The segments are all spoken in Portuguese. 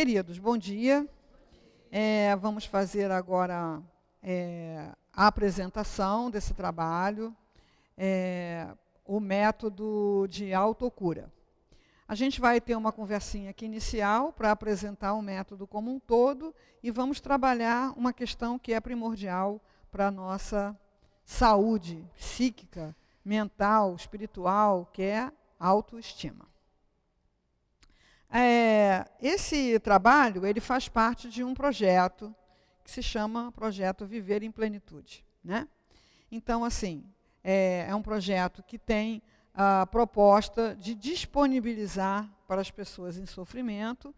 Queridos, bom dia. Vamos fazer agora a apresentação desse trabalho, o método de autocura. A gente vai ter uma conversinha aqui inicial para apresentar o método como um todo e vamos trabalhar uma questão que é primordial para a nossa saúde psíquica, mental, espiritual, que é a autoestima. Esse trabalho ele faz parte de um projeto que se chama Projeto Viver em Plenitude, né? Então, assim, é um projeto que tem a proposta de disponibilizar para as pessoas em sofrimento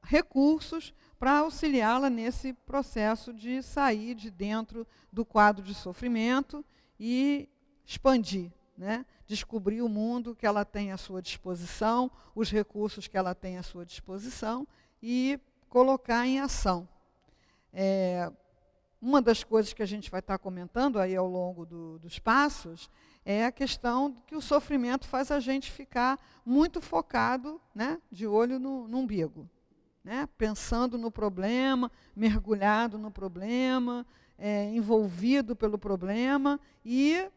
recursos para auxiliá-la nesse processo de sair de dentro do quadro de sofrimento e expandir, né? Descobrir o mundo que ela tem à sua disposição, os recursos que ela tem à sua disposição e colocar em ação. Uma das coisas que a gente vai estar comentando aí ao longo dos passos é a questão de que o sofrimento faz a gente ficar muito focado, né, de olho no umbigo, né, pensando no problema, mergulhado no problema, envolvido pelo problema e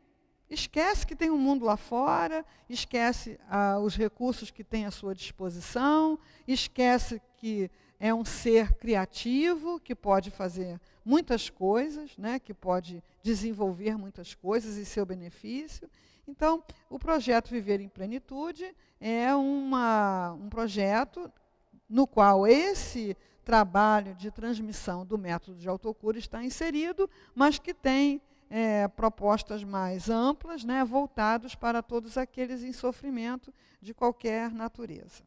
esquece que tem um mundo lá fora, esquece os recursos que tem à sua disposição, esquece que é um ser criativo, que pode fazer muitas coisas, né, que pode desenvolver muitas coisas em seu benefício. Então, o projeto Viver em Plenitude é um projeto no qual esse trabalho de transmissão do método de autocura está inserido, mas que tem propostas mais amplas, né, voltados para todos aqueles em sofrimento de qualquer natureza.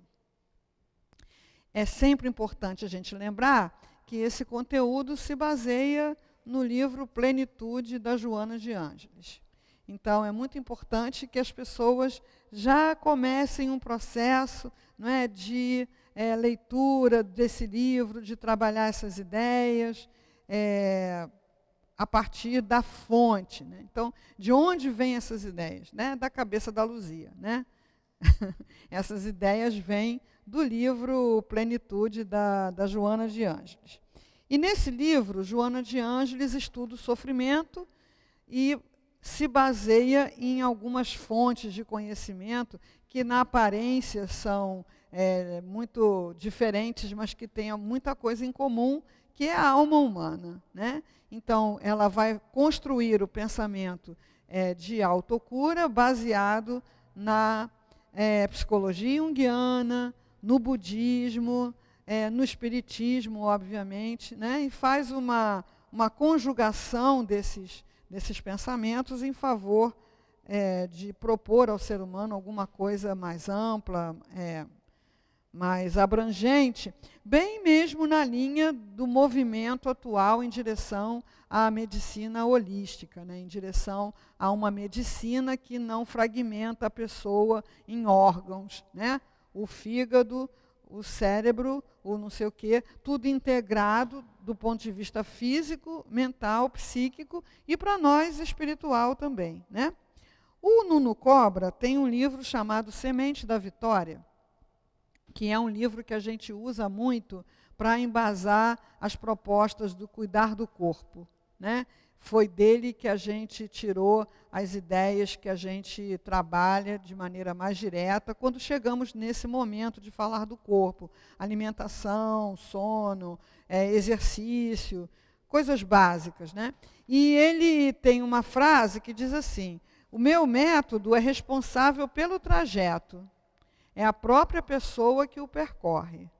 É sempre importante a gente lembrar que esse conteúdo se baseia no livro Plenitude, da Joana de Ângeles. Então, é muito importante que as pessoas já comecem um processo, não é, de leitura desse livro, de trabalhar essas ideias, a partir da fonte, né? Então, de onde vêm essas ideias? Né? Da cabeça da Luzia, né? Essas ideias vêm do livro Plenitude, da Joana de Ângeles. E nesse livro, Joana de Ângeles estuda o sofrimento e se baseia em algumas fontes de conhecimento que, na aparência, são muito diferentes, mas que têm muita coisa em comum, que é a alma humana, né? Então, ela vai construir o pensamento de autocura baseado na psicologia junguiana, no budismo, no espiritismo, obviamente, né? E faz uma conjugação desses pensamentos em favor de propor ao ser humano alguma coisa mais ampla, mais abrangente, bem mesmo na linha do movimento atual em direção à medicina holística, né? Em direção a uma medicina que não fragmenta a pessoa em órgãos, né? O fígado, o cérebro, o não sei o quê, tudo integrado do ponto de vista físico, mental, psíquico e, para nós, espiritual também, né? O Nuno Cobra tem um livro chamado Semente da Vitória, que é um livro que a gente usa muito para embasar as propostas do cuidar do corpo, né? Foi dele que a gente tirou as ideias que a gente trabalha de maneira mais direta quando chegamos nesse momento de falar do corpo. Alimentação, sono, exercício, coisas básicas, né? E ele tem uma frase que diz assim: o meu método é responsável pelo trajeto. É a própria pessoa que o percorre.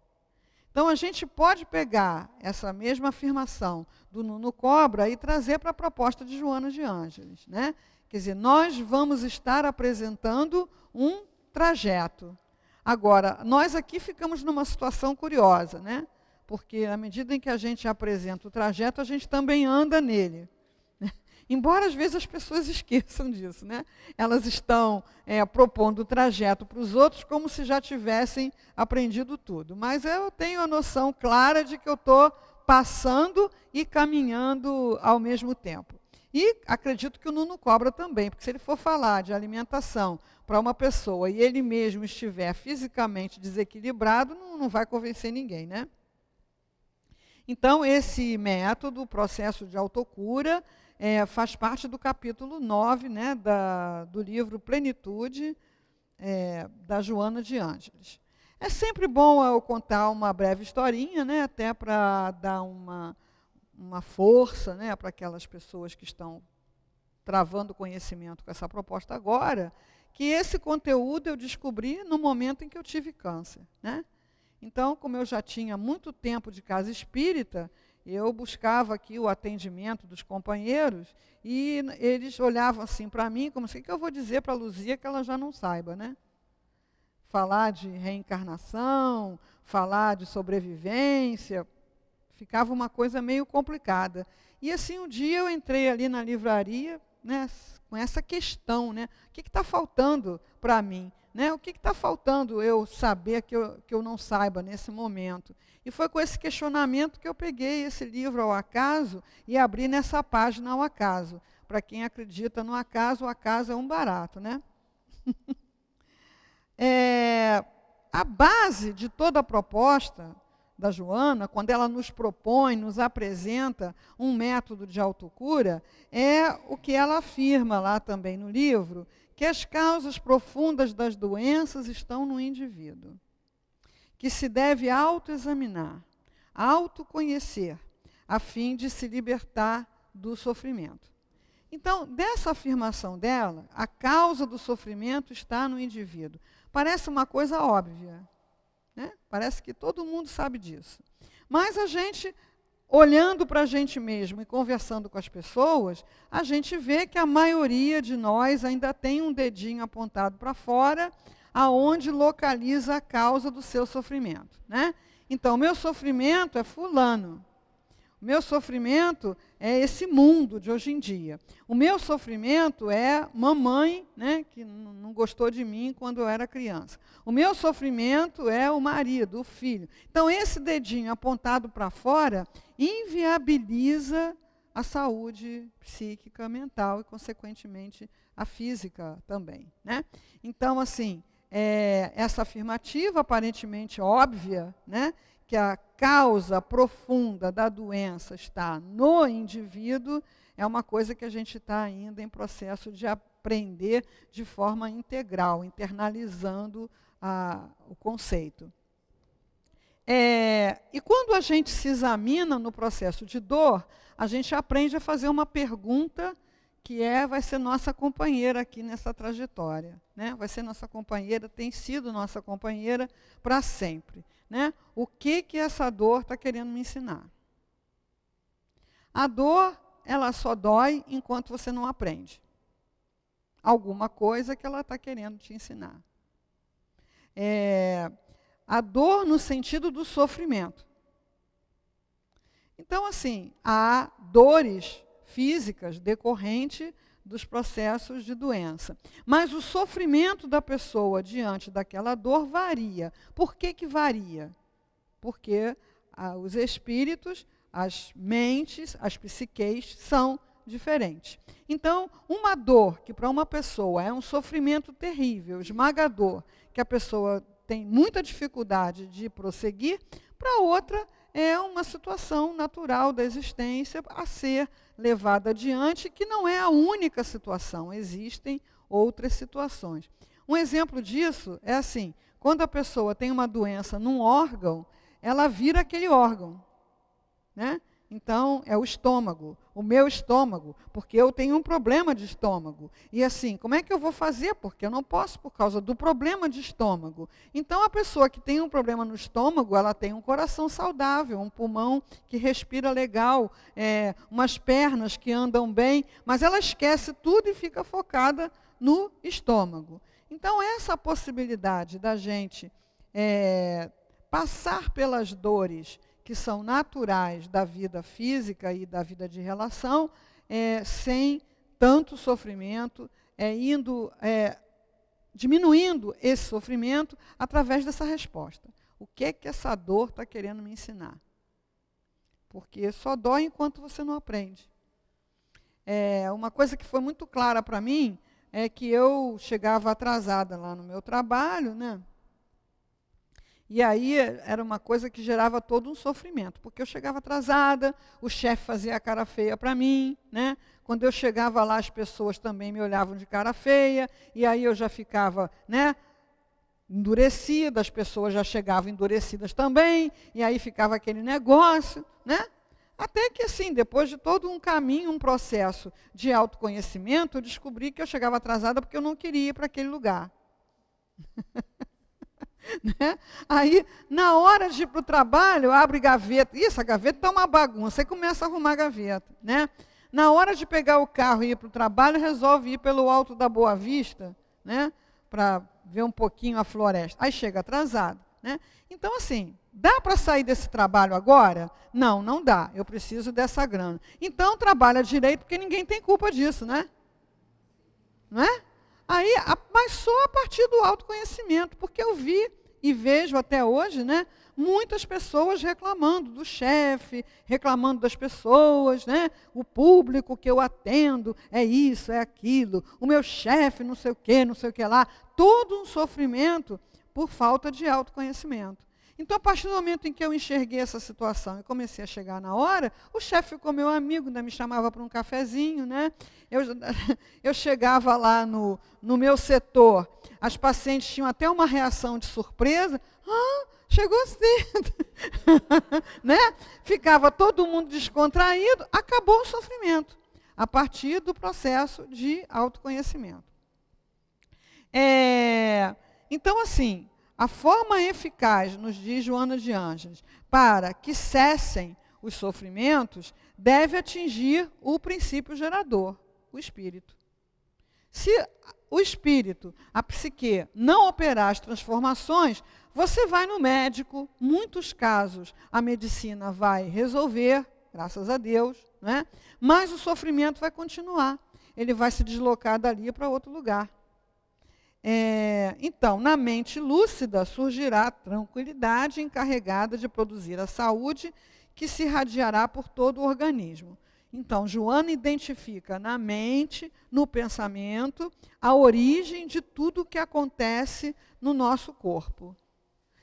Então, a gente pode pegar essa mesma afirmação do Nuno Cobra e trazer para a proposta de Joana de Ângeles, né? Quer dizer, nós vamos estar apresentando um trajeto. Agora, nós aqui ficamos numa situação curiosa, né? Porque, à medida em que a gente apresenta o trajeto, a gente também anda nele. Embora, às vezes, as pessoas esqueçam disso, né? Elas estão propondo o trajeto para os outros como se já tivessem aprendido tudo. Mas eu tenho a noção clara de que eu estou passando e caminhando ao mesmo tempo. E acredito que o Nuno Cobra também, porque se ele for falar de alimentação para uma pessoa e ele mesmo estiver fisicamente desequilibrado, não vai convencer ninguém, né? Então, esse método, o processo de autocura, faz parte do capítulo 9, né, do livro Plenitude, da Joana de Ângeles. É sempre bom eu contar uma breve historinha, né, até para dar uma força, né, para aquelas pessoas que estão travando conhecimento com essa proposta agora, que esse conteúdo eu descobri no momento em que eu tive câncer, né? Então, como eu já tinha muito tempo de casa espírita, eu buscava aqui o atendimento dos companheiros e eles olhavam assim para mim, como assim, o que eu vou dizer para a Luzia que ela já não saiba, né? Falar de reencarnação, falar de sobrevivência, ficava uma coisa meio complicada. E assim, um dia eu entrei ali na livraria, né, com essa questão, né? O que está faltando para mim? Né? O que está faltando eu saber que eu não saiba nesse momento? E foi com esse questionamento que eu peguei esse livro ao acaso e abri nessa página ao acaso. Para quem acredita no acaso, o acaso é um barato, né? A base de toda a proposta da Joana, quando ela nos propõe, nos apresenta um método de autocura, é o que ela afirma lá também no livro, que as causas profundas das doenças estão no indivíduo, que se deve autoexaminar, autoconhecer, a fim de se libertar do sofrimento. Então, dessa afirmação dela, a causa do sofrimento está no indivíduo. Parece uma coisa óbvia, né? Parece que todo mundo sabe disso. Mas a gente, olhando para a gente mesmo e conversando com as pessoas, a gente vê que a maioria de nós ainda tem um dedinho apontado para fora, aonde localiza a causa do seu sofrimento, né? Então, o meu sofrimento é fulano. O meu sofrimento é esse mundo de hoje em dia. O meu sofrimento é mamãe, né, que não gostou de mim quando eu era criança. O meu sofrimento é o marido, o filho. Então, esse dedinho apontado para fora inviabiliza a saúde psíquica, mental e, consequentemente, a física também, né? Então, assim, essa afirmativa aparentemente óbvia, né, que a causa profunda da doença está no indivíduo, é uma coisa que a gente está ainda em processo de aprender de forma integral, internalizando o conceito. E quando a gente se examina no processo de dor, a gente aprende a fazer uma pergunta que vai ser nossa companheira aqui nessa trajetória, né? Vai ser nossa companheira, tem sido nossa companheira para sempre, né? O que essa dor está querendo me ensinar? A dor, ela só dói enquanto você não aprende alguma coisa que ela está querendo te ensinar. A dor no sentido do sofrimento. Então, assim, há dores físicas decorrentes dos processos de doença. Mas o sofrimento da pessoa diante daquela dor varia. Por que varia? Porque os espíritos, as mentes, as psiques são diferentes. Então, uma dor que para uma pessoa é um sofrimento terrível, esmagador, que a pessoa tem muita dificuldade de prosseguir, para outra é uma situação natural da existência a ser levada adiante, que não é a única situação, existem outras situações. Um exemplo disso é assim, quando a pessoa tem uma doença num órgão, ela vira aquele órgão, né? Então, é o estômago, o meu estômago, porque eu tenho um problema de estômago. E assim, como é que eu vou fazer? Porque eu não posso por causa do problema de estômago. Então, a pessoa que tem um problema no estômago, ela tem um coração saudável, um pulmão que respira legal, umas pernas que andam bem, mas ela esquece tudo e fica focada no estômago. Então, essa possibilidade da gente passar pelas dores que são naturais da vida física e da vida de relação, sem tanto sofrimento, diminuindo esse sofrimento através dessa resposta. O que essa dor está querendo me ensinar? Porque só dói enquanto você não aprende. Uma coisa que foi muito clara para mim é que eu chegava atrasada lá no meu trabalho, né? E aí era uma coisa que gerava todo um sofrimento, porque eu chegava atrasada, o chefe fazia a cara feia para mim, né? Quando eu chegava lá, as pessoas também me olhavam de cara feia, e aí eu já ficava, né, endurecida, as pessoas já chegavam endurecidas também, e aí ficava aquele negócio, né? Até que, assim, depois de todo um caminho, um processo de autoconhecimento, eu descobri que eu chegava atrasada porque eu não queria ir para aquele lugar. Né? Aí, na hora de ir para o trabalho, abre gaveta. Isso, a gaveta está uma bagunça. Aí começa a arrumar a gaveta. Né? Na hora de pegar o carro e ir para o trabalho, resolve ir pelo Alto da Boa Vista, né? Para ver um pouquinho a floresta. Aí chega atrasado. Né? Então, assim, dá para sair desse trabalho agora? Não, não dá. Eu preciso dessa grana. Então, trabalha direito, porque ninguém tem culpa disso, né? Não é? Aí, mas só a partir do autoconhecimento, porque eu vi e vejo até hoje, né, muitas pessoas reclamando do chefe, reclamando das pessoas, né, o público que eu atendo é isso, é aquilo, o meu chefe não sei o que lá, todo um sofrimento por falta de autoconhecimento. Então, a partir do momento em que eu enxerguei essa situação e comecei a chegar na hora, o chefe ficou meu amigo, ainda me chamava para um cafezinho, né? Eu chegava lá no meu setor, as pacientes tinham até uma reação de surpresa. Ah, chegou cedo. Né? Ficava todo mundo descontraído, acabou o sofrimento, a partir do processo de autoconhecimento. Então, assim, a forma eficaz, nos diz Joana de Ângeles, para que cessem os sofrimentos, deve atingir o princípio gerador, o espírito. Se o espírito, a psique, não operar as transformações, você vai no médico, muitos casos a medicina vai resolver, graças a Deus, né? Mas o sofrimento vai continuar. Ele vai se deslocar dali para outro lugar. Então, na mente lúcida surgirá a tranquilidade encarregada de produzir a saúde que se irradiará por todo o organismo. Então, Joana identifica na mente, no pensamento, a origem de tudo o que acontece no nosso corpo.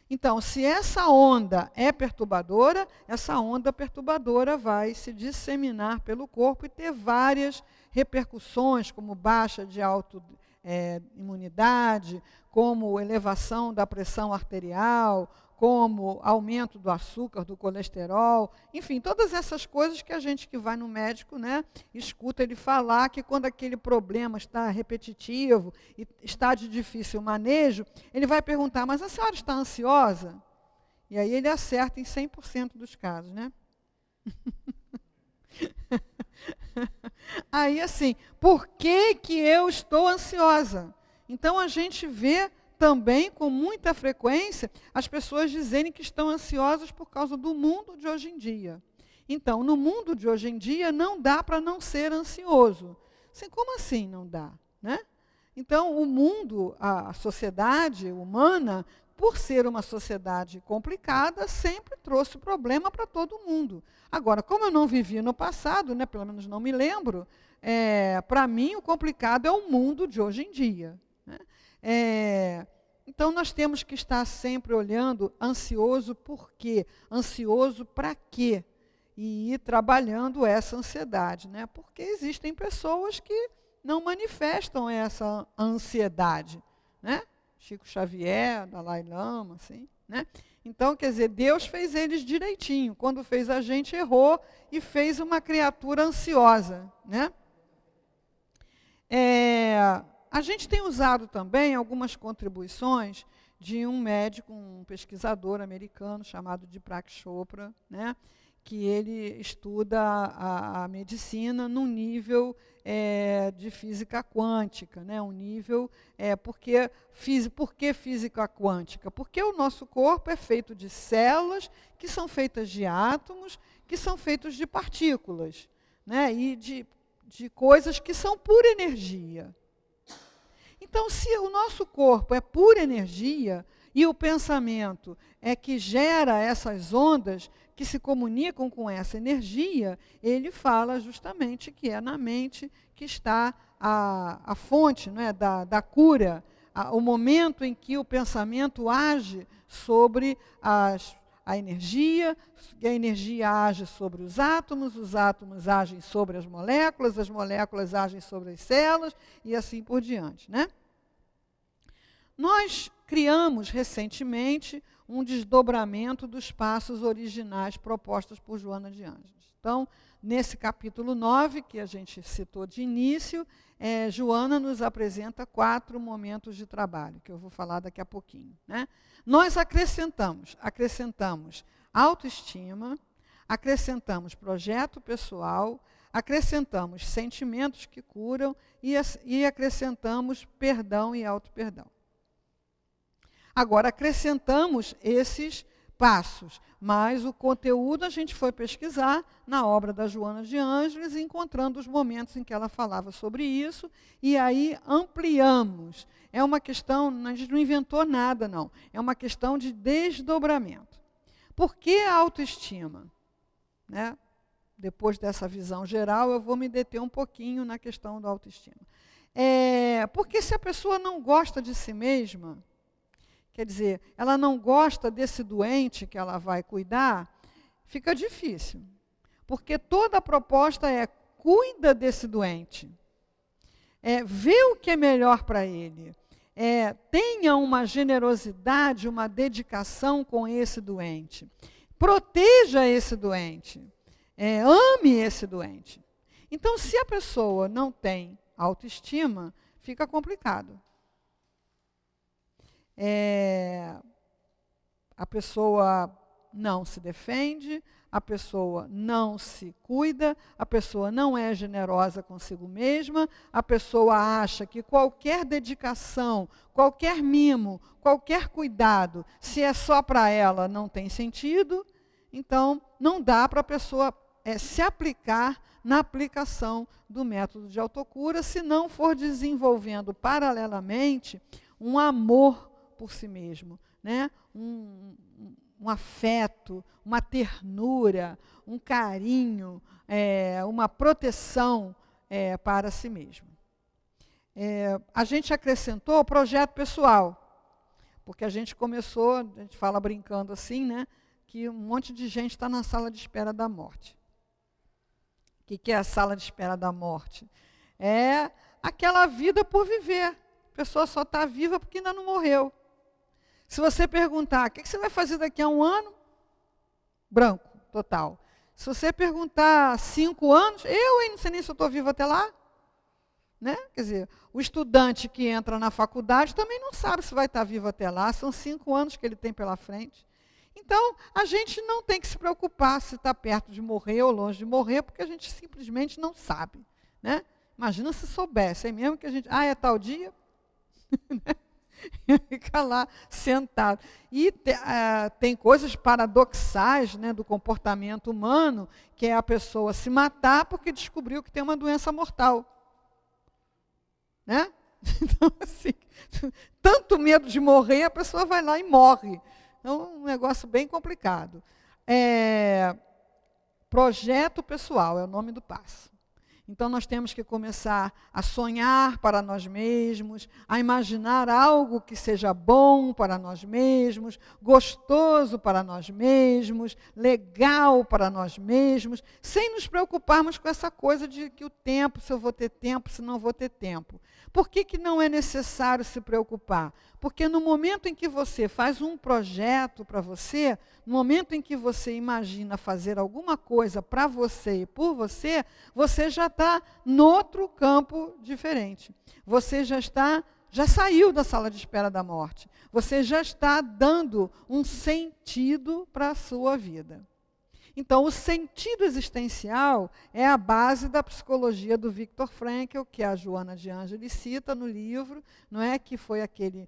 Então, se essa onda é perturbadora, essa onda perturbadora vai se disseminar pelo corpo e ter várias repercussões, como baixa de imunidade, como elevação da pressão arterial, como aumento do açúcar, do colesterol, enfim, todas essas coisas que a gente que vai no médico, né, escuta ele falar que quando aquele problema está repetitivo e está de difícil manejo, ele vai perguntar, mas a senhora está ansiosa? E aí ele acerta em 100% dos casos, né? Aí, assim, por que eu estou ansiosa? Então, a gente vê também, com muita frequência, as pessoas dizerem que estão ansiosas por causa do mundo de hoje em dia. Então, no mundo de hoje em dia, não dá para não ser ansioso. Assim, como assim não dá? Né? Então, o mundo, a sociedade humana, por ser uma sociedade complicada, sempre trouxe problema para todo mundo. Agora, como eu não vivi no passado, né, pelo menos não me lembro, para mim o complicado é o mundo de hoje em dia. Né? Então, nós temos que estar sempre olhando ansioso por quê? Ansioso para quê? E ir trabalhando essa ansiedade. Né? Porque existem pessoas que não manifestam essa ansiedade. Né? Chico Xavier, Dalai Lama, assim, né? Então, quer dizer, Deus fez eles direitinho. Quando fez a gente, errou e fez uma criatura ansiosa, né? A gente tem usado também algumas contribuições de um médico, um pesquisador americano chamado Deepak Chopra, né? Que ele estuda a medicina num nível de física quântica, né? Um nível, por que física quântica? Porque o nosso corpo é feito de células, que são feitas de átomos, que são feitos de partículas, né? E de coisas que são pura energia. Então, se o nosso corpo é pura energia, e o pensamento é que gera essas ondas que se comunicam com essa energia, ele fala justamente que é na mente que está a fonte, não é, da cura, o momento em que o pensamento age sobre a energia, e a energia age sobre os átomos agem sobre as moléculas agem sobre as células, e assim por diante, né? Nós criamos recentemente um desdobramento dos passos originais propostos por Joana de Ângeles. Então, nesse capítulo 9, que a gente citou de início, Joana nos apresenta 4 momentos de trabalho, que eu vou falar daqui a pouquinho, né? Nós acrescentamos autoestima, acrescentamos projeto pessoal, acrescentamos sentimentos que curam e acrescentamos perdão e auto-perdão. Agora, acrescentamos esses passos, mas o conteúdo a gente foi pesquisar na obra da Joana de Ângeles, encontrando os momentos em que ela falava sobre isso, e aí ampliamos. É uma questão, a gente não inventou nada, não. É uma questão de desdobramento. Por que a autoestima? Né? Depois dessa visão geral, eu vou me deter um pouquinho na questão da autoestima. Porque se a pessoa não gosta de si mesma, quer dizer, ela não gosta desse doente que ela vai cuidar, fica difícil. Porque toda a proposta é: cuida desse doente. Vê o que é melhor para ele. Tenha uma generosidade, uma dedicação com esse doente. Proteja esse doente. Ame esse doente. Então, se a pessoa não tem autoestima, fica complicado. A pessoa não se defende, a pessoa não se cuida, a pessoa não é generosa consigo mesma, a pessoa acha que qualquer dedicação, qualquer mimo, qualquer cuidado, se é só para ela, não tem sentido. Então, não dá para a pessoa se aplicar na aplicação do método de autocura, se não for desenvolvendo paralelamente um amor por si mesmo, né? Um afeto, uma ternura, um carinho, uma proteção para si mesmo. A gente acrescentou o projeto pessoal, porque a gente começou, a gente fala brincando assim, né, que um monte de gente está na sala de espera da morte. O que é a sala de espera da morte? É aquela vida por viver. A pessoa só está viva porque ainda não morreu. Se você perguntar, o que você vai fazer daqui a 1 ano? Branco, total. Se você perguntar 5 anos, não sei nem se eu estou vivo até lá. Né? Quer dizer, o estudante que entra na faculdade também não sabe se vai estar vivo até lá, são 5 anos que ele tem pela frente. Então, a gente não tem que se preocupar se está perto de morrer ou longe de morrer, porque a gente simplesmente não sabe. Né? Imagina se soubesse, é mesmo que a gente... é tal dia? Fica lá sentado. E tem coisas paradoxais, né, do comportamento humano, que é a pessoa se matar porque descobriu que tem uma doença mortal. Né? Então, assim, tanto medo de morrer, a pessoa vai lá e morre. Então, um negócio bem complicado. Projeto pessoal é o nome do passo. Então, nós temos que começar a sonhar para nós mesmos, a imaginar algo que seja bom para nós mesmos, gostoso para nós mesmos, legal para nós mesmos, sem nos preocuparmos com essa coisa de que o tempo, se eu vou ter tempo, se não vou ter tempo. Por que não é necessário se preocupar? Porque no momento em que você faz um projeto para você, no momento em que você imagina fazer alguma coisa para você e por você, você já está noutro campo diferente. Você já saiu da sala de espera da morte. Você já está dando um sentido para a sua vida. Então, o sentido existencial é a base da psicologia do Viktor Frankl, que a Joana de Ângeles cita no livro, não é, que foi aquele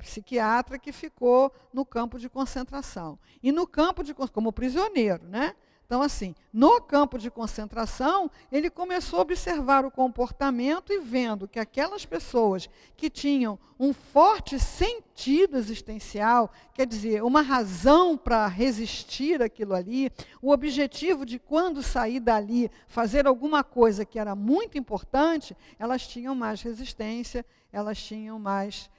psiquiatra que ficou no campo de concentração. E no campo como prisioneiro, né? Então, assim, no campo de concentração, ele começou a observar o comportamento e vendo que aquelas pessoas que tinham um forte sentido existencial, quer dizer, uma razão para resistir àquilo ali, o objetivo de quando sair dali, fazer alguma coisa que era muito importante, elas tinham mais resistência, elas tinham mais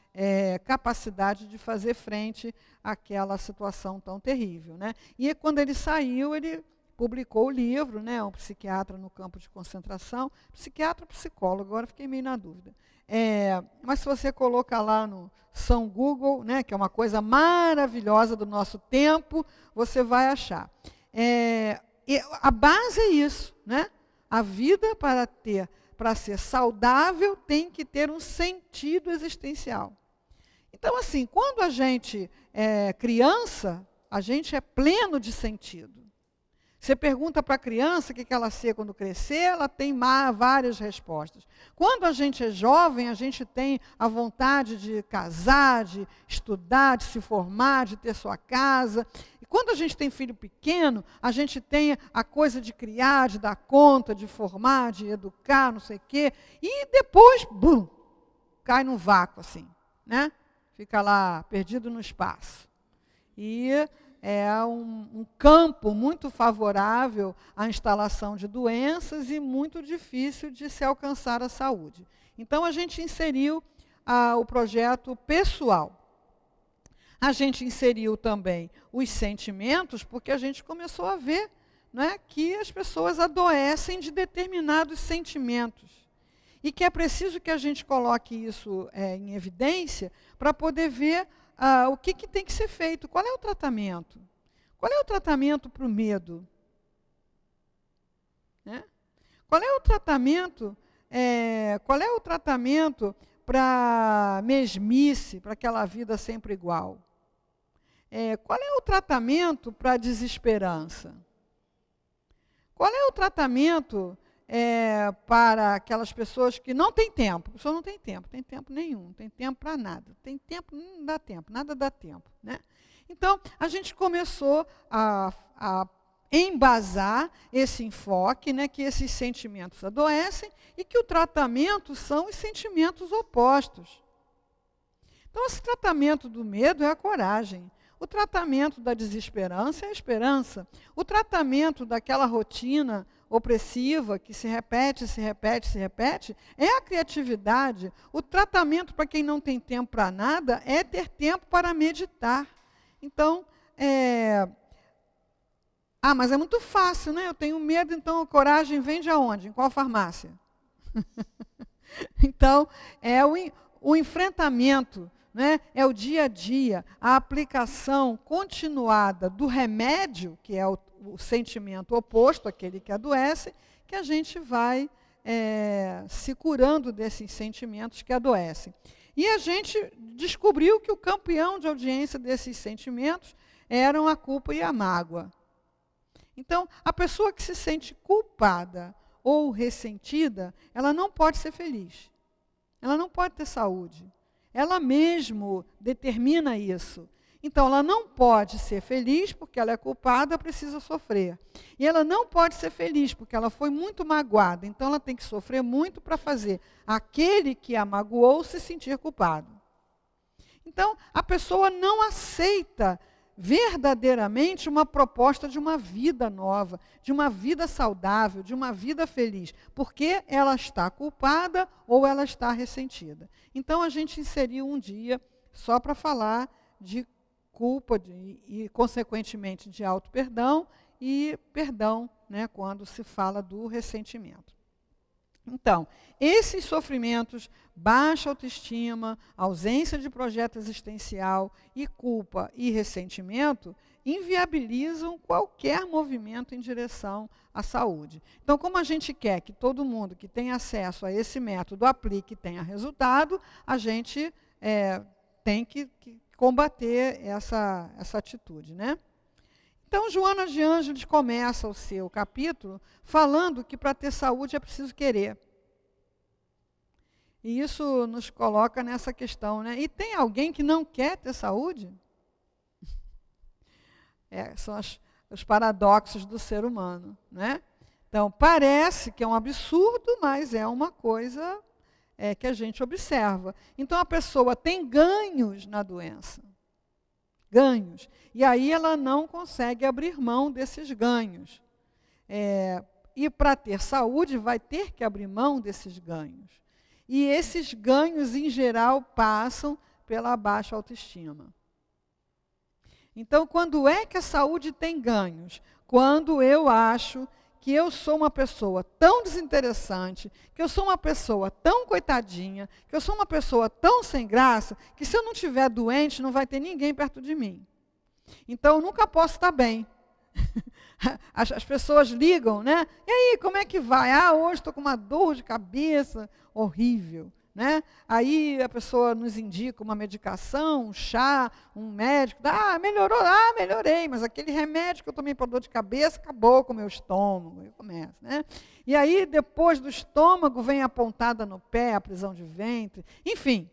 capacidade de fazer frente àquela situação tão terrível, né? E quando ele saiu, ele publicou o livro, né, Um Psiquiatra no Campo de Concentração, psiquiatra ou psicólogo, agora fiquei meio na dúvida. Mas se você colocar lá no São Google, né, que é uma coisa maravilhosa do nosso tempo, você vai achar. A base é isso, né? A vida para ser saudável tem que ter um sentido existencial. Então, assim, quando a gente é criança, a gente é pleno de sentido. Você pergunta para a criança o que ela quer quando crescer, ela tem várias respostas. Quando a gente é jovem, a gente tem a vontade de casar, de estudar, de se formar, de ter sua casa. E quando a gente tem filho pequeno, a gente tem a coisa de criar, de dar conta, de formar, de educar, não sei o quê. E depois, bum, cai no vácuo, assim, né? Fica lá perdido no espaço. E é um campo muito favorável à instalação de doenças e muito difícil de se alcançar a saúde. Então, a gente inseriu o projeto pessoal. A gente inseriu também os sentimentos, porque a gente começou a ver, né, que as pessoas adoecem de determinados sentimentos. E que é preciso que a gente coloque isso em evidência para poder ver o que tem que ser feito. Qual é o tratamento? Qual é o tratamento para o medo? Né? Qual é o tratamento para mesmice, para aquela vida sempre igual? Qual é o tratamento para desesperança? Qual é o tratamento para aquelas pessoas que não têm tempo? A pessoa não tem tempo nenhum, não tem tempo para nada. Tem tempo, não dá tempo, nada dá tempo. Né? Então, a gente começou a embasar esse enfoque, né, que esses sentimentos adoecem e que o tratamento são os sentimentos opostos. Então, esse tratamento do medo é a coragem. O tratamento da desesperança é a esperança. O tratamento daquela rotina opressiva que se repete, é a criatividade. O tratamento para quem não tem tempo para nada é ter tempo para meditar. Então, mas é muito fácil, né? Eu tenho medo, então a coragem vem de onde? Em qual farmácia? Então, o enfrentamento, né? É o dia a dia, a aplicação continuada do remédio, que é o sentimento oposto àquele que adoece, que a gente vai se curando desses sentimentos que adoecem. E a gente descobriu que o campeão de audiência desses sentimentos eram a culpa e a mágoa. Então, a pessoa que se sente culpada ou ressentida, ela não pode ser feliz. Ela não pode ter saúde. Ela mesmo determina isso. Então, ela não pode ser feliz porque ela é culpada, precisa sofrer. E ela não pode ser feliz porque ela foi muito magoada. Então, ela tem que sofrer muito para fazer aquele que a magoou se sentir culpado. Então, a pessoa não aceita verdadeiramente uma proposta de uma vida nova, de uma vida saudável, de uma vida feliz, porque ela está culpada ou ela está ressentida. Então, a gente inseriu um dia só para falar de culpa e, consequentemente, de auto-perdão e perdão, né, quando se fala do ressentimento. Então, esses sofrimentos, baixa autoestima, ausência de projeto existencial e culpa e ressentimento, inviabilizam qualquer movimento em direção à saúde. Então, como a gente quer que todo mundo que tem acesso a esse método aplique e tenha resultado, a gente tem que combater essa atitude, né? Então, Joana de Ângeles começa o seu capítulo falando que para ter saúde é preciso querer. E isso nos coloca nessa questão, né? E tem alguém que não quer ter saúde? São os paradoxos do ser humano, né? Então, parece que é um absurdo, mas é uma coisa que a gente observa. Então, a pessoa tem ganhos na doença. Ganhos. E aí ela não consegue abrir mão desses ganhos. E para ter saúde, vai ter que abrir mão desses ganhos. E esses ganhos, em geral, passam pela baixa autoestima. Então, quando é que a saúde tem ganhos? Quando eu acho que eu sou uma pessoa tão desinteressante, que eu sou uma pessoa tão coitadinha, que eu sou uma pessoa tão sem graça, que se eu não estiver doente, não vai ter ninguém perto de mim. Então, eu nunca posso estar bem. As pessoas ligam, né? E aí, como é que vai? Hoje estou com uma dor de cabeça horrível. Né? Aí a pessoa nos indica uma medicação, um chá, um médico. Melhorou? Melhorei, mas aquele remédio que eu tomei para dor de cabeça acabou com o meu estômago. Aí começa, né? E aí, depois do estômago, vem a pontada no pé, a prisão de ventre. Enfim,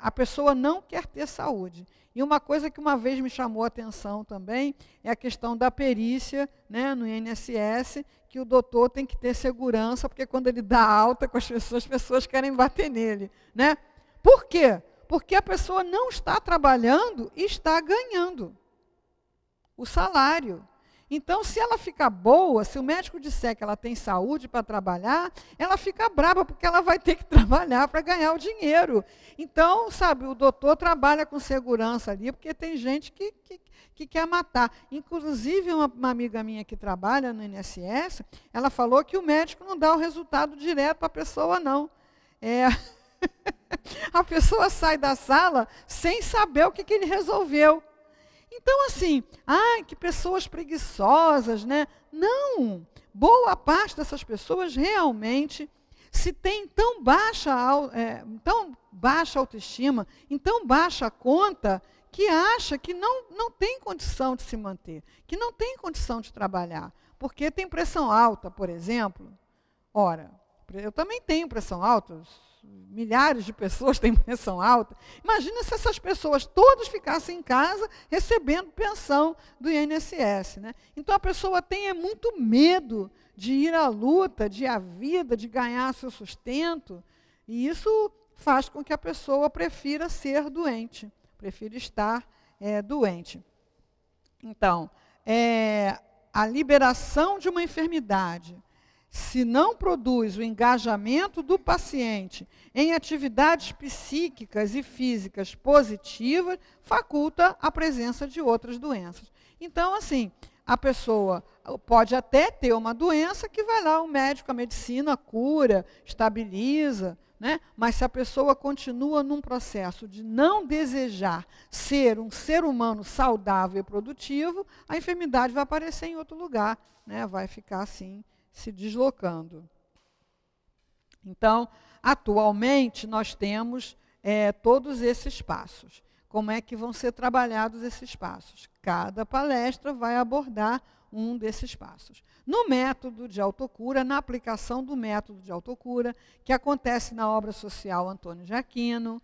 a pessoa não quer ter saúde. E uma coisa que uma vez me chamou a atenção também é a questão da perícia, né, no INSS, que o doutor tem que ter segurança, porque quando ele dá alta com as pessoas querem bater nele. Né? Por quê? Porque a pessoa não está trabalhando e está ganhando o salário. Então, se ela ficar boa, se o médico disser que ela tem saúde para trabalhar, ela fica brava, porque ela vai ter que trabalhar para ganhar o dinheiro. Então, sabe, o doutor trabalha com segurança ali, porque tem gente que quer matar. Inclusive, uma amiga minha que trabalha no INSS, ela falou que o médico não dá o resultado direto para a pessoa, não. A pessoa sai da sala sem saber o que ele resolveu. Então, assim, que pessoas preguiçosas, né? Não! Boa parte dessas pessoas realmente, se tem tão baixa autoestima, em tão baixa conta, que acha que não tem condição de se manter, que não tem condição de trabalhar, porque tem pressão alta, por exemplo. Ora, eu também tenho pressão alta, milhares de pessoas têm pressão alta. Imagina se essas pessoas todas ficassem em casa recebendo pensão do INSS. Né? Então a pessoa tem muito medo de ir à luta, de ir à vida, de ganhar seu sustento, e isso faz com que a pessoa prefira ser doente, prefira estar doente. Então, a liberação de uma enfermidade, se não produz o engajamento do paciente em atividades psíquicas e físicas positivas, faculta a presença de outras doenças. Então, assim, a pessoa pode até ter uma doença que vai lá, o médico, a medicina cura, estabiliza, né? Mas se a pessoa continua num processo de não desejar ser um ser humano saudável e produtivo, a enfermidade vai aparecer em outro lugar, né? Vai ficar assim, se deslocando. Então, atualmente, nós temos todos esses passos. Como é que vão ser trabalhados esses passos? Cada palestra vai abordar um desses passos. No método de autocura, na aplicação do método de autocura, que acontece na obra social Antônio de Aquino,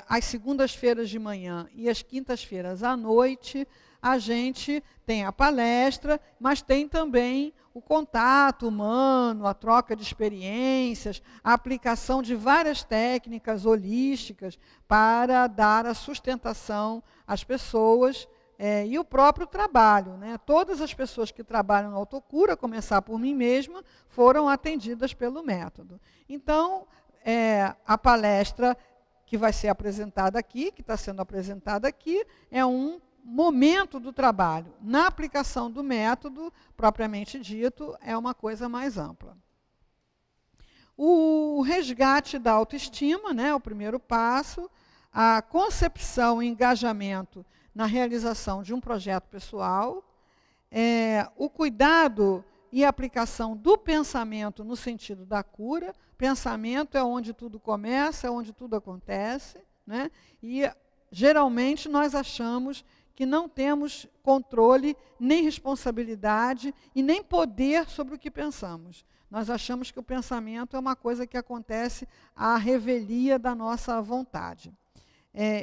às segundas-feiras de manhã e às quintas-feiras à noite, a gente tem a palestra, mas tem também o contato humano, a troca de experiências, a aplicação de várias técnicas holísticas para dar a sustentação às pessoas e o próprio trabalho. Né? Todas as pessoas que trabalham na autocura, a começar por mim mesma, foram atendidas pelo método. Então, a palestra que vai ser apresentada aqui, que está sendo apresentada aqui, é um momento do trabalho. Na aplicação do método, propriamente dito, é uma coisa mais ampla. O resgate da autoestima, né, o primeiro passo, a concepção e engajamento na realização de um projeto pessoal, o cuidado e aplicação do pensamento no sentido da cura. Pensamento é onde tudo começa, é onde tudo acontece, né? E geralmente nós achamos que não temos controle, nem responsabilidade e nem poder sobre o que pensamos. Nós achamos que o pensamento é uma coisa que acontece à revelia da nossa vontade.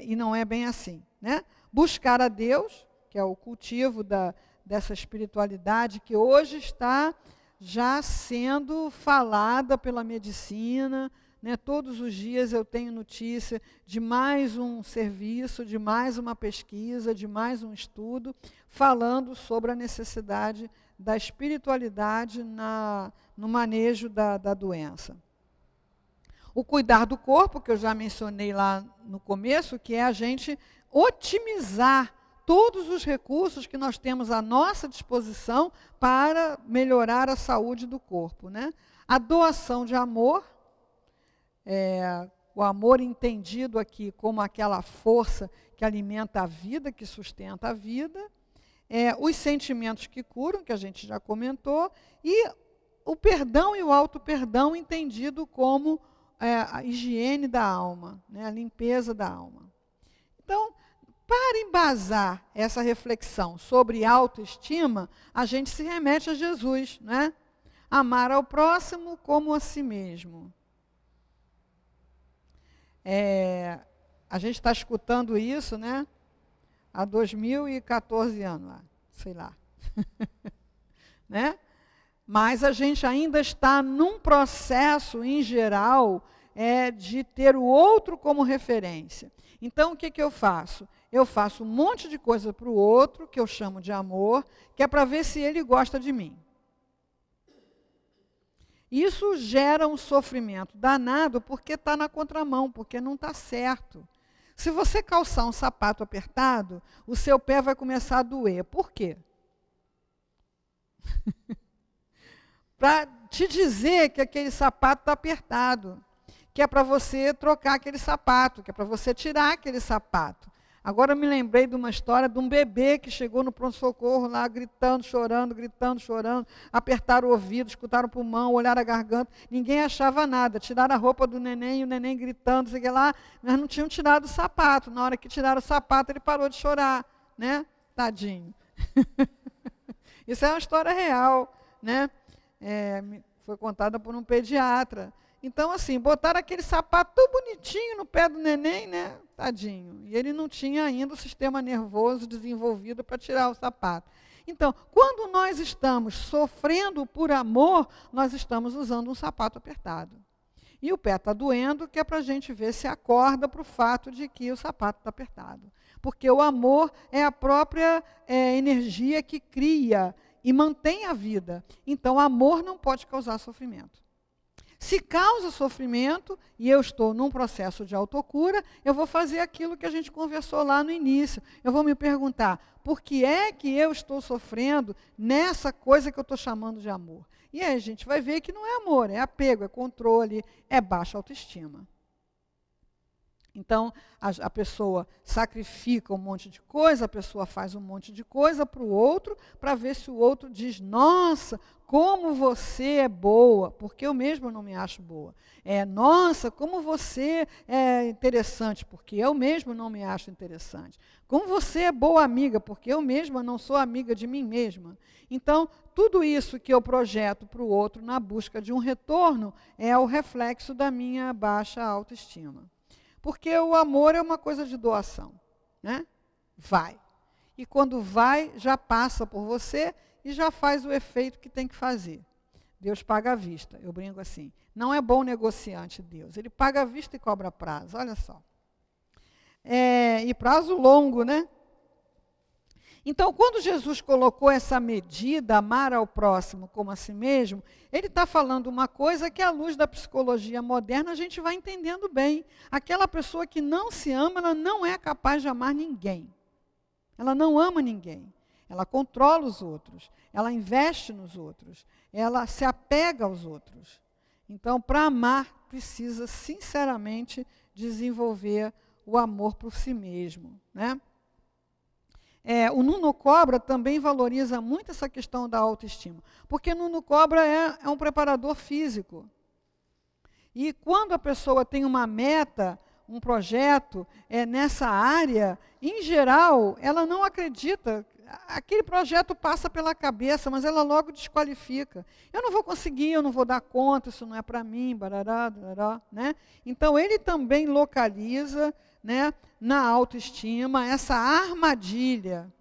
E não é bem assim. Né? Buscar a Deus, que é o cultivo dessa espiritualidade que hoje está já sendo falada pela medicina, né? Todos os dias eu tenho notícia de mais um serviço, de mais uma pesquisa, de mais um estudo, falando sobre a necessidade da espiritualidade no manejo da doença. O cuidar do corpo, que eu já mencionei lá no começo, que é a gente otimizar todos os recursos que nós temos à nossa disposição para melhorar a saúde do corpo, né? A doação de amor, o amor entendido aqui como aquela força que alimenta a vida, que sustenta a vida, os sentimentos que curam, que a gente já comentou, e o perdão e o auto-perdão entendido como a higiene da alma, né? A limpeza da alma. Então, para embasar essa reflexão sobre autoestima, a gente se remete a Jesus, né? Amar ao próximo como a si mesmo. A gente está escutando isso, né? Há 2014 anos, sei lá. Né? Mas a gente ainda está num processo, em geral, de ter o outro como referência. Então, o que eu faço? Eu faço um monte de coisa para o outro, que eu chamo de amor, que é para ver se ele gosta de mim. Isso gera um sofrimento danado, porque está na contramão, porque não está certo. Se você calçar um sapato apertado, o seu pé vai começar a doer. Por quê? Para te dizer que aquele sapato está apertado, que é para você trocar aquele sapato, que é para você tirar aquele sapato. Agora eu me lembrei de uma história de um bebê que chegou no pronto-socorro lá gritando, chorando, apertaram o ouvido, escutaram o pulmão, olharam a garganta, ninguém achava nada, tiraram a roupa do neném, e o neném gritando, sei lá, mas não tinham tirado o sapato. Na hora que tiraram o sapato, ele parou de chorar, né? Tadinho. Isso é uma história real, né? Foi contada por um pediatra. Então, assim, botaram aquele sapato tão bonitinho no pé do neném, né? Tadinho. E ele não tinha ainda o sistema nervoso desenvolvido para tirar o sapato. Então, quando nós estamos sofrendo por amor, nós estamos usando um sapato apertado. E o pé está doendo, que é para a gente ver se acorda para o fato de que o sapato está apertado. Porque o amor é a própria energia que cria e mantém a vida. Então, o amor não pode causar sofrimento. Se causa sofrimento, e eu estou num processo de autocura, eu vou fazer aquilo que a gente conversou lá no início. Eu vou me perguntar, por que é que eu estou sofrendo nessa coisa que eu estou chamando de amor? E aí a gente vai ver que não é amor, é apego, é controle, é baixa autoestima. Então, a pessoa sacrifica um monte de coisa, a pessoa faz um monte de coisa para o outro, para ver se o outro diz, nossa, como você é boa, porque eu mesma não me acho boa. Nossa, como você é interessante, porque eu mesma não me acho interessante. Como você é boa amiga, porque eu mesma não sou amiga de mim mesma. Então, tudo isso que eu projeto para o outro na busca de um retorno é o reflexo da minha baixa autoestima. Porque o amor é uma coisa de doação, né? Vai. E quando vai, já passa por você e já faz o efeito que tem que fazer. Deus paga à vista, eu brinco assim. Não é bom negociante Deus, ele paga à vista e cobra prazo, olha só. E prazo longo, né? Então, quando Jesus colocou essa medida, amar ao próximo como a si mesmo, ele está falando uma coisa que, à luz da psicologia moderna, a gente vai entendendo bem. Aquela pessoa que não se ama, ela não é capaz de amar ninguém. Ela não ama ninguém. Ela controla os outros. Ela investe nos outros. Ela se apega aos outros. Então, para amar, precisa, sinceramente, desenvolver o amor por si mesmo, né? O Nuno Cobra também valoriza muito essa questão da autoestima, porque Nuno Cobra é um preparador físico. E quando a pessoa tem uma meta, um projeto nessa área, em geral, ela não acredita. Aquele projeto passa pela cabeça, mas ela logo desqualifica. Eu não vou conseguir, eu não vou dar conta, isso não é para mim, barará, barará, né? Então, ele também localiza, né, na autoestima essa armadilha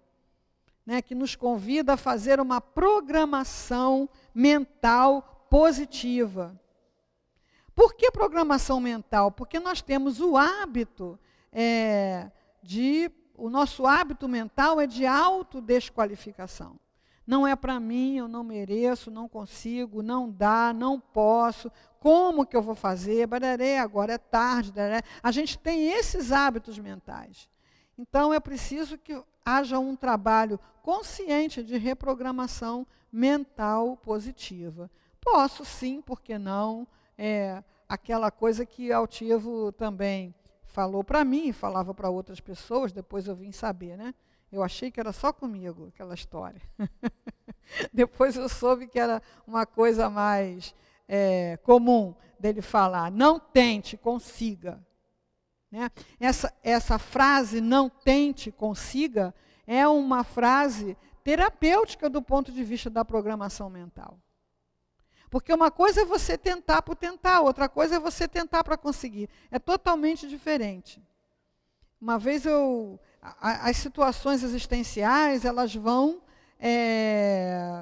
né, que nos convida a fazer uma programação mental positiva. Por que programação mental? Porque nós temos o hábito o nosso hábito mental é de autodesqualificação. Não é para mim, eu não mereço, não consigo, não dá, não posso, como que eu vou fazer? Bararé, agora é tarde. Bararé. A gente tem esses hábitos mentais. Então, é preciso que haja um trabalho consciente de reprogramação mental positiva. Posso sim, por que não? Aquela coisa que Altivo também falou para mim, falava para outras pessoas, depois eu vim saber, né? Eu achei que era só comigo, aquela história. Depois eu soube que era uma coisa mais comum dele falar. Não tente, consiga. Né? Essa frase, não tente, consiga, é uma frase terapêutica do ponto de vista da programação mental. Porque uma coisa é você tentar por tentar, outra coisa é você tentar para conseguir. É totalmente diferente. Uma vez as situações existenciais, elas vão,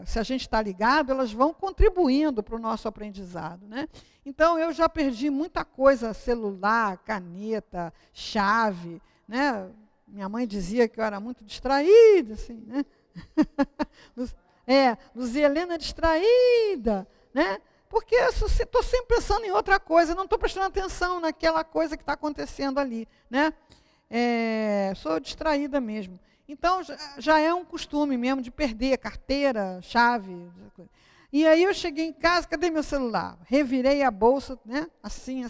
se a gente está ligado, elas vão contribuindo para o nosso aprendizado. Né? Então, eu já perdi muita coisa, celular, caneta, chave. Né? Minha mãe dizia que eu era muito distraída, assim, né? Luzia Helena distraída, né? Porque eu estou sempre pensando em outra coisa, não estou prestando atenção naquela coisa que está acontecendo ali, né? Sou distraída mesmo. Então, já é um costume mesmo de perder carteira, chave. E aí eu cheguei em casa, cadê meu celular? Revirei a bolsa, né? Assim.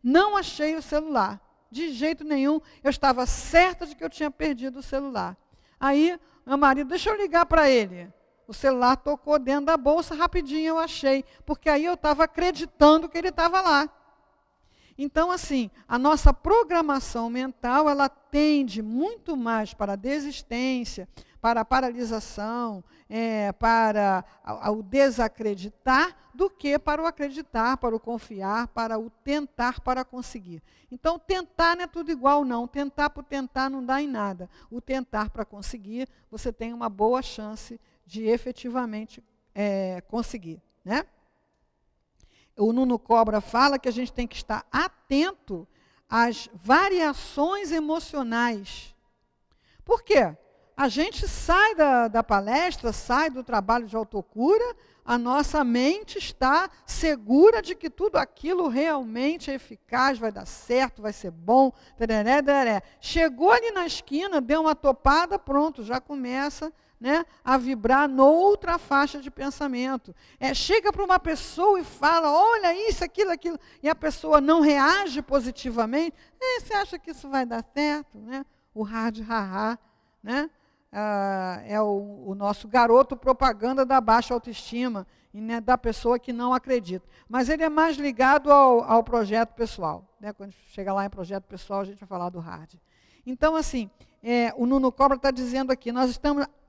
Não achei o celular. De jeito nenhum, eu estava certa de que eu tinha perdido o celular. Aí, meu marido, deixa eu ligar para ele. O celular tocou dentro da bolsa, rapidinho eu achei, porque aí eu estava acreditando que ele estava lá. Então, assim, a nossa programação mental, ela tende muito mais para a desistência, para a paralisação, para o desacreditar, do que para o acreditar, para o confiar, para o tentar, para conseguir. Então, tentar não é tudo igual, não. Tentar por tentar não dá em nada. O tentar para conseguir, você tem uma boa chance de efetivamente conseguir, né? O Nuno Cobra fala que a gente tem que estar atento às variações emocionais. Por quê? A gente sai da palestra, sai do trabalho de autocura, a nossa mente está segura de que tudo aquilo realmente é eficaz, vai dar certo, vai ser bom. Tararé, tararé. Chegou ali na esquina, deu uma topada, pronto, já começa, né, a vibrar noutra faixa de pensamento. Chega para uma pessoa e fala, olha isso, aquilo, e a pessoa não reage positivamente, você acha que isso vai dar certo? Né? O hard ha-ha, né? É o nosso garoto propaganda da baixa autoestima, e, né, da pessoa que não acredita. Mas ele é mais ligado ao projeto pessoal. Né? Quando chega lá em projeto pessoal, a gente vai falar do hard. Então, assim, o Nuno Cobra está dizendo aqui, nós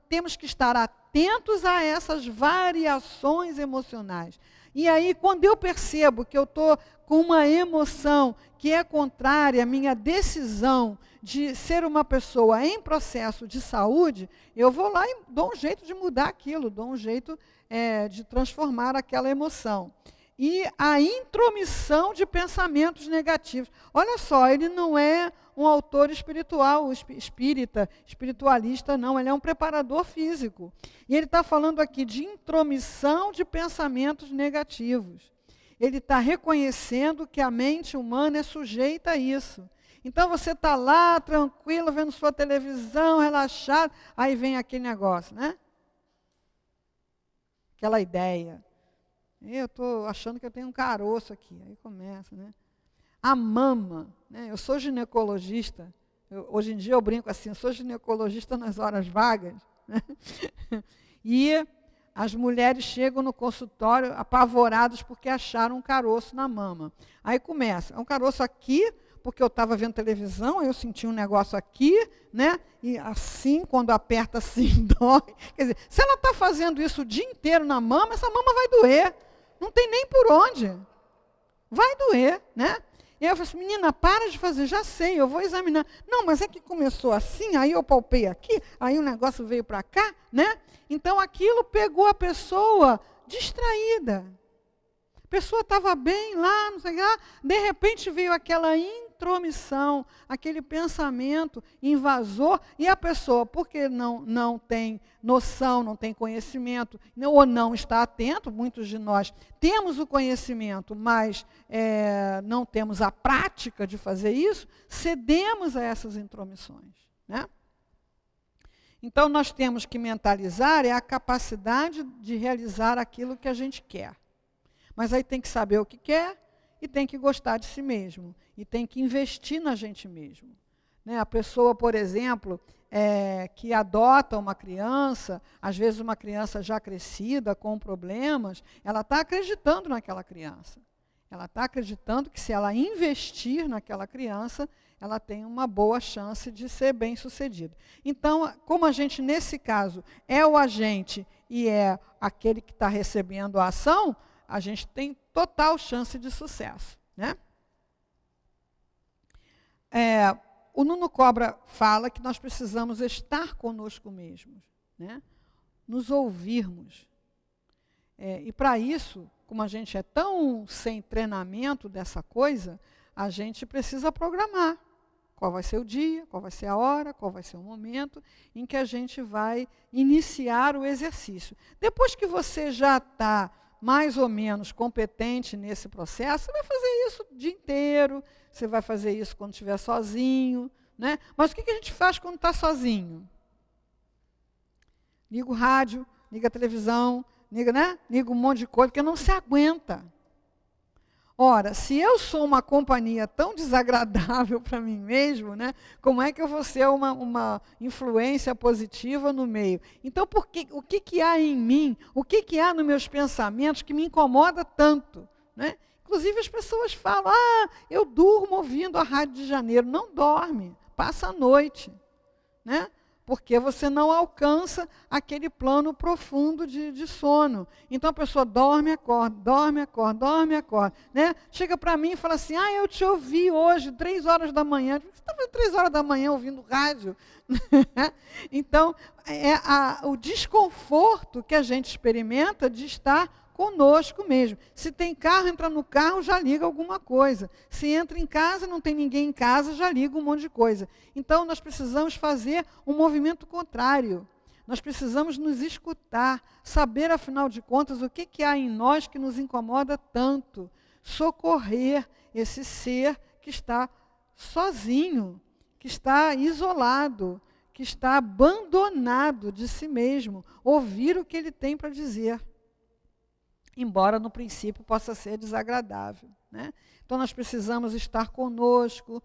temos que estar atentos a essas variações emocionais. E aí, quando eu percebo que eu estou com uma emoção que é contrária à minha decisão de ser uma pessoa em processo de saúde, eu vou lá e dou um jeito de mudar aquilo, dou um jeito de transformar aquela emoção. E a intromissão de pensamentos negativos. Olha só, ele não é um autor espiritual, espírita, espiritualista, não. Ele é um preparador físico. E ele está falando aqui de intromissão de pensamentos negativos. Ele está reconhecendo que a mente humana é sujeita a isso. Então, você está lá, tranquilo, vendo sua televisão, relaxado, aí vem aquele negócio, né? Aquela ideia. Eu estou achando que eu tenho um caroço aqui. Aí começa, né? A mama, né? Eu sou ginecologista, hoje em dia eu brinco assim, eu sou ginecologista nas horas vagas, né? E as mulheres chegam no consultório apavoradas porque acharam um caroço na mama. Aí começa, é um caroço aqui, porque eu estava vendo televisão, eu senti um negócio aqui, né? E assim, quando aperta assim, dói. Quer dizer, se ela está fazendo isso o dia inteiro na mama, essa mama vai doer. Não tem nem por onde. Vai doer, né? E aí eu falei assim, menina, para de fazer, já sei, eu vou examinar. Não, mas é que começou assim, aí eu palpei aqui, aí o negócio veio para cá, né? Então aquilo pegou a pessoa distraída. A pessoa estava bem lá, não sei o que lá, de repente veio aquela intromissão, aquele pensamento invasor, e a pessoa, porque não tem noção, não tem conhecimento, ou não está atento, muitos de nós temos o conhecimento, mas não temos a prática de fazer isso, cedemos a essas intromissões, né? Então, nós temos que mentalizar a capacidade de realizar aquilo que a gente quer. Mas aí tem que saber o que quer e tem que gostar de si mesmo. E tem que investir na gente mesmo. Né? A pessoa, por exemplo, que adota uma criança, às vezes uma criança já crescida, com problemas, ela está acreditando naquela criança. Ela está acreditando que se ela investir naquela criança, ela tem uma boa chance de ser bem-sucedida. Então, como a gente, nesse caso, é o agente e é aquele que está recebendo a ação, a gente tem total chance de sucesso, né? O Nuno Cobra fala que nós precisamos estar conosco mesmos, né? Nos ouvirmos. E para isso, como a gente é tão sem treinamento dessa coisa, a gente precisa programar qual vai ser o dia, qual vai ser a hora, qual vai ser o momento em que a gente vai iniciar o exercício. Depois que você já está mais ou menos competente nesse processo, você vai fazer isso o dia inteiro, você vai fazer isso quando estiver sozinho, né? Mas o que a gente faz quando está sozinho? Liga o rádio, liga a televisão, liga um monte de coisa, porque não se aguenta. Ora, se eu sou uma companhia tão desagradável para mim mesmo, né, como é que eu vou ser uma influência positiva no meio? Então, o que há em mim, o que há nos meus pensamentos que me incomoda tanto? Né? Inclusive as pessoas falam, eu durmo ouvindo a Rádio de Janeiro. Não dorme, passa a noite. Né? Porque você não alcança aquele plano profundo de sono. Então a pessoa dorme, acorda, dorme, acorda, dorme, acorda. Né? Chega para mim e fala assim, eu te ouvi hoje, 3 horas da manhã. Você está fazendo 3 horas da manhã ouvindo rádio? Então, o desconforto que a gente experimenta de estar conosco mesmo. Se tem carro, entra no carro, já liga alguma coisa. Se entra em casa, não tem ninguém em casa, já liga um monte de coisa. Então, nós precisamos fazer um movimento contrário. Nós precisamos nos escutar, saber, afinal de contas, o que há em nós que nos incomoda tanto. Socorrer esse ser que está sozinho, que está isolado, que está abandonado de si mesmo. Ouvir o que ele tem para dizer. Embora no princípio possa ser desagradável. Né? Então nós precisamos estar conosco,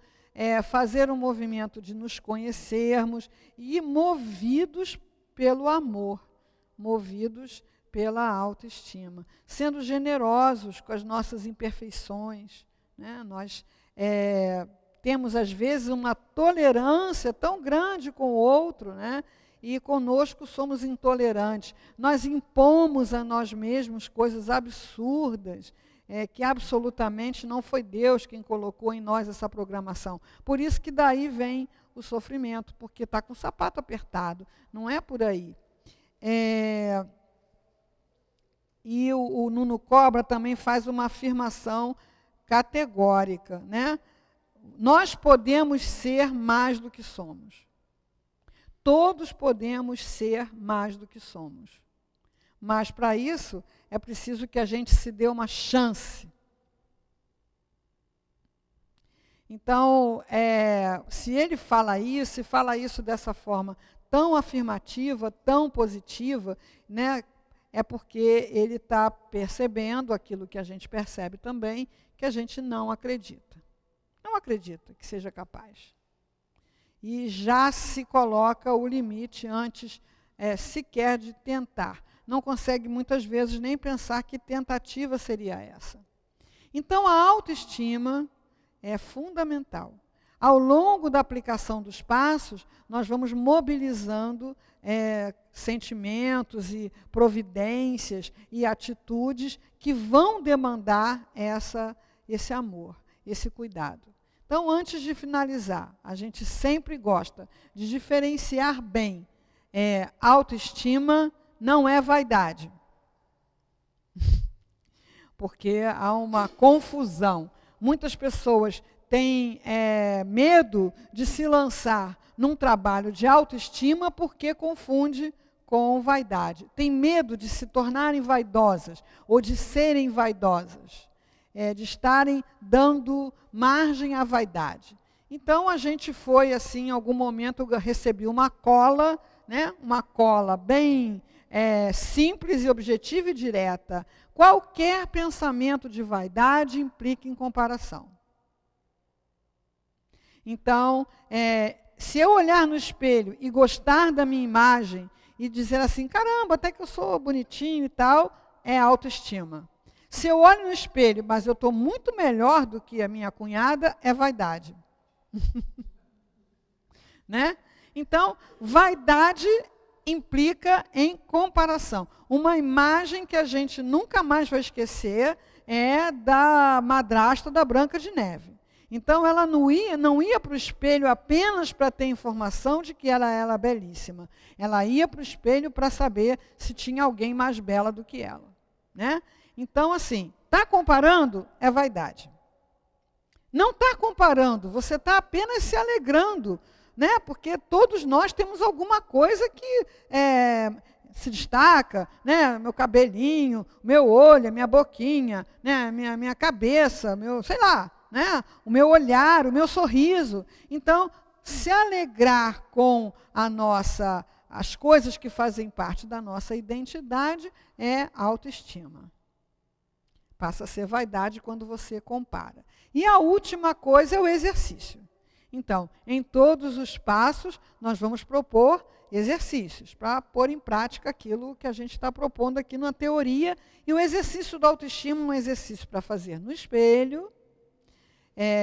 fazer um movimento de nos conhecermos e movidos pelo amor, movidos pela autoestima, sendo generosos com as nossas imperfeições. Né? Nós temos às vezes uma tolerância tão grande com o outro, né? E conosco somos intolerantes. Nós impomos a nós mesmos coisas absurdas, que absolutamente não foi Deus quem colocou em nós essa programação. Por isso que daí vem o sofrimento, porque está com o sapato apertado. Não é por aí. E o Nuno Cobra também faz uma afirmação categórica, né? Nós podemos ser mais do que somos. Todos podemos ser mais do que somos. Mas, para isso, é preciso que a gente se dê uma chance. Então, se ele fala isso, e fala isso dessa forma tão afirmativa, tão positiva, né, é porque ele está percebendo aquilo que a gente percebe também, que a gente não acredita. Não acredita que seja capaz. E já se coloca o limite antes sequer de tentar. Não consegue muitas vezes nem pensar que tentativa seria essa. Então a autoestima é fundamental. Ao longo da aplicação dos passos, nós vamos mobilizando sentimentos e providências e atitudes que vão demandar esse amor. esse cuidado. Então, antes de finalizar, a gente sempre gosta de diferenciar bem. Autoestima não é vaidade. Porque há uma confusão. Muitas pessoas têm medo de se lançar num trabalho de autoestima porque confunde com vaidade. Tem medo de se tornarem vaidosas ou de serem vaidosas. De estarem dando margem à vaidade. Então, a gente foi, assim, em algum momento, eu recebi uma cola, né? Uma cola bem simples e objetiva e direta. Qualquer pensamento de vaidade implica em comparação. Então, se eu olhar no espelho e gostar da minha imagem e dizer assim, caramba, até que eu sou bonitinho e tal, é autoestima. Se eu olho no espelho, mas eu estou muito melhor do que a minha cunhada, é vaidade. Né? Então, vaidade implica em comparação. Uma imagem que a gente nunca mais vai esquecer é da madrasta da Branca de Neve. Então, ela não ia para o espelho apenas para ter informação de que ela era belíssima. Ela ia para o espelho para saber se tinha alguém mais bela do que ela. Né? Então, assim, está comparando? É vaidade. Não está comparando, você está apenas se alegrando, né? Porque todos nós temos alguma coisa que se destaca, né? Meu cabelinho, meu olho, minha boquinha, né? minha cabeça, sei lá, né? O meu olhar, o meu sorriso. Então, se alegrar com as coisas que fazem parte da nossa identidade é autoestima. Passa a ser vaidade quando você compara. E a última coisa é o exercício. Então, em todos os passos, nós vamos propor exercícios para pôr em prática aquilo que a gente está propondo aqui na teoria. E o exercício da autoestima é um exercício para fazer no espelho,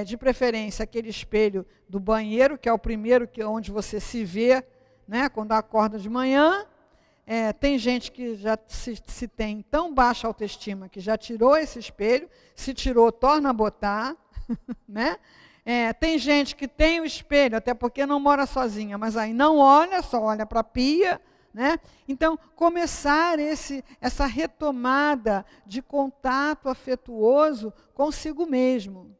de preferência aquele espelho do banheiro, que é o primeiro onde você se vê, né, quando acorda de manhã. Tem gente que já se tem tão baixa autoestima que já tirou esse espelho, se tirou, torna a botar. Né? Tem gente que tem o espelho, até porque não mora sozinha, mas aí não olha, só olha para a pia. Né? Então, começar essa retomada de contato afetuoso consigo mesmo.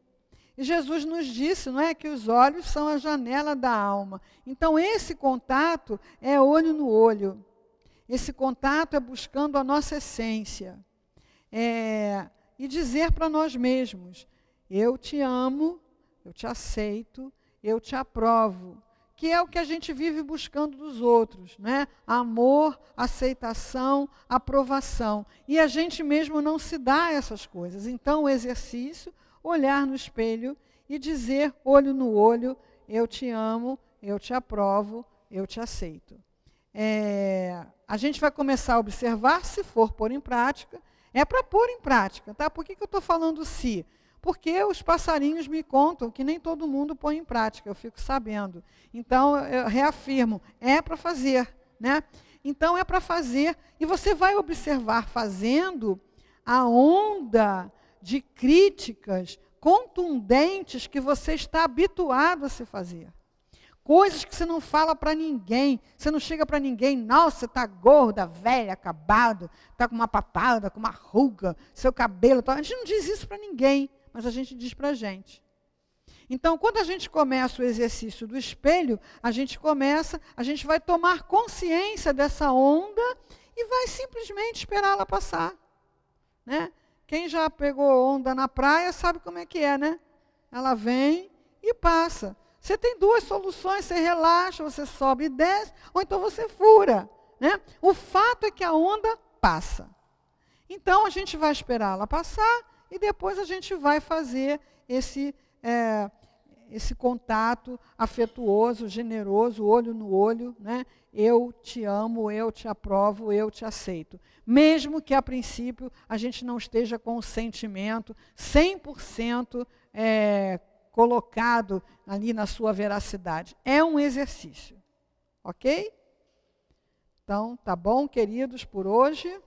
E Jesus nos disse, não é, que os olhos são a janela da alma. Então, esse contato é olho no olho. Esse contato é buscando a nossa essência. E dizer para nós mesmos, eu te amo, eu te aceito, eu te aprovo. Que é o que a gente vive buscando dos outros, né? Amor, aceitação, aprovação. E a gente mesmo não se dá essas coisas. Então, o exercício, olhar no espelho e dizer, olho no olho, eu te amo, eu te aprovo, eu te aceito. A gente vai começar a observar, se for pôr em prática, é para pôr em prática, tá? Por que eu estou falando se? Porque os passarinhos me contam que nem todo mundo põe em prática, eu fico sabendo. Então, eu reafirmo, é para fazer, né? Então, é para fazer, e você vai observar fazendo a onda de críticas contundentes que você está habituado a se fazer. Coisas que você não fala para ninguém, você não chega para ninguém, nossa, você está gorda, velha, acabado, está com uma papada, com uma ruga, seu cabelo, a gente não diz isso para ninguém, mas a gente diz para a gente. Então, quando a gente começa o exercício do espelho, a gente vai tomar consciência dessa onda e vai simplesmente esperá-la passar. Né? Quem já pegou onda na praia sabe como é que é, né? Ela vem e passa. Você tem duas soluções, você relaxa, você sobe e desce, ou então você fura. Né? O fato é que a onda passa. Então, a gente vai esperar ela passar e depois a gente vai fazer esse contato afetuoso, generoso, olho no olho. Né? Eu te amo, eu te aprovo, eu te aceito. Mesmo que, a princípio, a gente não esteja com o sentimento 100% colocado ali na sua veracidade. É um exercício. Ok? Então, tá bom, queridos, por hoje?